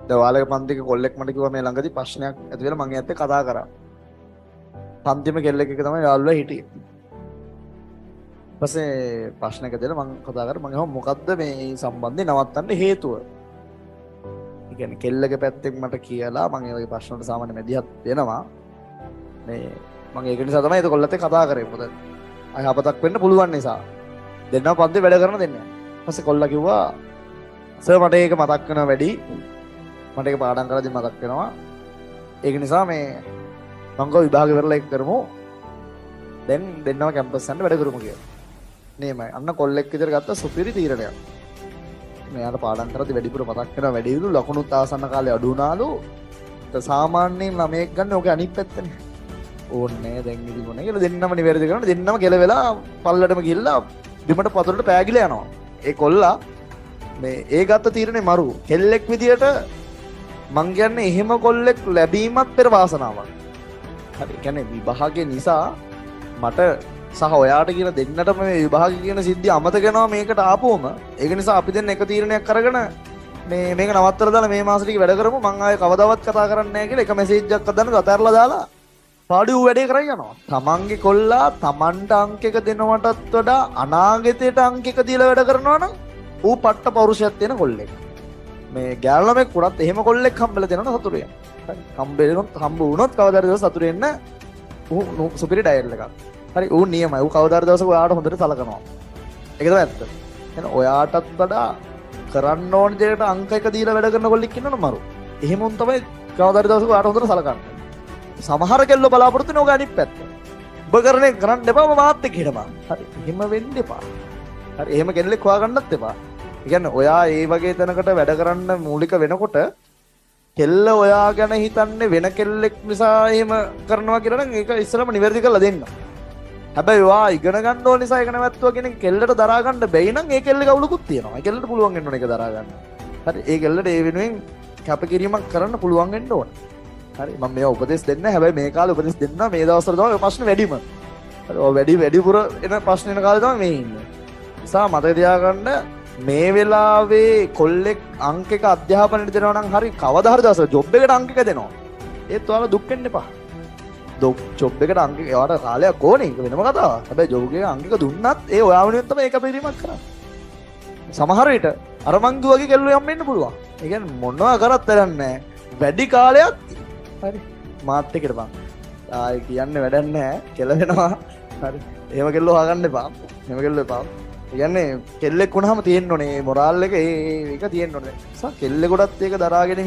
දැන් ඔයාලගේ පන්තික කොල්ලෙක් මට කිව්වා මේ ළඟදී ප්‍රශ්නයක් ඇති වෙලා මම එයාත් එක්ක කතා කරා. පන්තිම කෙල්ලෙක් එක තමයි යාළුවා හිටියේ. ඊපස්සේ ප්‍රශ්නයක් ඇදලා මම කතා කරා මම මොකද්ද මේ සම්බන්ධේ නවත්තන්න හේතුව? ඒ කියන්නේ කෙල්ලගේ පැත්තෙන් මට කියලා මම ඒ වගේ ප්‍රශ්න වලට සාමාන්‍ය මැදිහත් වෙනවා. මේ මම ඒක නිසා තමයි ඒක කොල්ලත් එක්ක කතා කරේ. මොකද අයහපතක් වෙන්න පුළුවන් නිසා. දෙන්නා පන්තිේ වැඩ කරන දෙන්නේ. ඊපස්සේ කොල්ලා කිව්වා සර් මට ඒක මතක් වෙනවා වැඩි. මට ඒක පාඩම් කරද්දි මතක් වෙනවා. ඒක නිසා මේ මම ගෝ විභාග ඉවරලා ඒක කරමු. දැන් දෙන්නම කැම්පස් යන්න වැඩ කරමු කියලා. නේමයි. අන්න කොල්ලෙක් විතර ගත්ත සුපිරි තීරණයක්. මෙයාට පාඩම් කරද්දි වැඩිපුර මතක් වෙනවා වැඩිවිලු ලකුණුත් ආසන්න කාලේ අඩු වුණාලු. සාමාන්‍යයෙන් ළමයෙක් ගන්න ඕකේ අනිත් පැත්තනේ. ඕන්නේ දැන් ඉදි මොනේ කියලා දෙන්නම නිවැරදි කරනවා. දෙන්නම කෙලවෙලා පල්ලටම ගිහිල්ලා බිමට පතුරට පෑගිලා යනවා. ඒ කොල්ලා මේ ඒ ගත්ත තීරණේ මරු. කෙල්ලෙක් විදියට මං කියන්නේ එහෙම කොල්ලෙක් ලැබීමත් පෙර වාසනාවක්. හරි. කියන්නේ විභාගේ නිසා මට සහ ඔයාට කියන දෙන්නටම මේ විභාගය කියන සිද්ධිය අමතක වෙනවා මේකට ආපුවම. ඒක නිසා අපි දෙන්න එක තීරණයක් අරගෙන මේක නවත්තලා දාලා මේ මාසෙ ටික වැඩ කරමු. මං ආයේ කවදාවත් කතා කරන්නේ නැහැ කියලා එක මැසේජ් එකක් අදන්න අතහැරලා දාලා පාඩු වැඩේ කරගෙන යනවා. තමන්ගේ කොල්ලා තමන්ට අංක එක දෙනවටත් වඩා අනාගතයට අංක එක දීලා වැඩ කරනවා නම් ඌ පට්ට පෞරුෂයක් තියෙන කොල්ලෙක්. මේ ගෑනු ළමෙක් උනත් එහෙම කොල්ලෙක් හම්බෙලා දෙනවා සතුටු වෙන. හම්බ වුණොත් කවදාද දවස් සතුටු වෙන්න ඌ සුපිරි ඩයල් එකක්. හරි ඌ නියමයි. ඌ කවදාද දවසක ඔයාට හොඳට සලකනවා. ඒක තමයි ඇත්ත. එහෙනම් ඔයාටත් වඩා කරන්න ඕන දෙයකට අංක එක දීලා වැඩ කරන කොල්ලෙක් ඉන්නවනේ මරු. එහෙම උන් තමයි කවදාද දවසක ඔයාට හොඳට සලකන්නේ. සමහර කෙල්ලෝ බලාපොරොත්තු වෙන ඕක අනිත් පැත්ත. ඔබ කරන්නේ කරන්න එපා මාත් එක්ක හිටපන්. හරි. එහෙම වෙන්න එපා. හරි. එහෙම කෙල්ලෙක් හොයාගන්නත් එපා. ඒ කියන්නේ ඔයා ඒ වගේ තැනකට වැඩ කරන්න මූලික වෙනකොට කෙල්ල ඔයා ගැන හිතන්නේ වෙන කෙල්ලෙක් නිසා එහෙම කරනවා කියලා නම් ඒක ඉස්සෙල්ලාම නිවැරදි කරලා දෙන්න. හැබැයි ඔයා ඉගෙන ගන්න ඕන නිසා ඒක නැවැත්තුවා කියන කෙල්ලට දරා ගන්න බැයි නම් ඒ කෙල්ලේ කවුලකුත් තියෙනවා. ඒ කෙල්ලට පුළුවන් වෙන්න ඕන ඒක දරා ගන්න. හරි. ඒ කෙල්ලට ඒ වෙනුවෙන් කැපකිරීමක් කරන්න පුළුවන් වෙන්න ඕන. හරි. මම මේවා උපදෙස් දෙන්න හැබැයි මේ කාලේ උපදෙස් දෙන්න මේ දවස්වල තමයි ප්‍රශ්න වැඩිම. හරි. ඔය වැඩිපුර එන ප්‍රශ්න එන කාලේ තමයි මේ ඉන්නේ. නිසා මතක තියාගන්න මේ වෙලාවේ කොල්ලෙක් අංක එක අධ්‍යාපනයට දෙනවා නම් හරි කවදා හරි දවසක ජොබ් එකට අංක එක දෙනවා. ඒත් ඔයාලා දුක් වෙන්න එපා. ජොබ් එකට අංක ඒවට කාලයක් ඕනේ. ඒක වෙනම කතාවක්. හැබැයි ජොබ් එකේ අංක එක දුන්නත් ඒ ඔයා වෙනුවෙන් තමයි ඒක පිළිමක් කරන්නේ. සමහර විට අර මං දුවගේ කෙල්ලෝ යම් වෙන්න පුළුවන්. ඒ කියන්නේ මොනවා කරත් වැඩක් නැහැ. වැඩි කාලයක් හරි මාත් එක්ක ඉඳපන්. ආයි කියන්නේ වැඩක් නැහැ. කෙල වෙනවා. හරි. එහෙම කෙල්ලෝ හොයාගන්න එපා. එහෙම කෙල්ලෝ එපා. ඒ කියන්නේ කෙල්ලෙක් වුණාම තියෙන්න ඕනේ මොරාල් එක ඒක තියෙන්න ඕනේ. කෙල්ලෙකුටත් ඒක දරාගෙන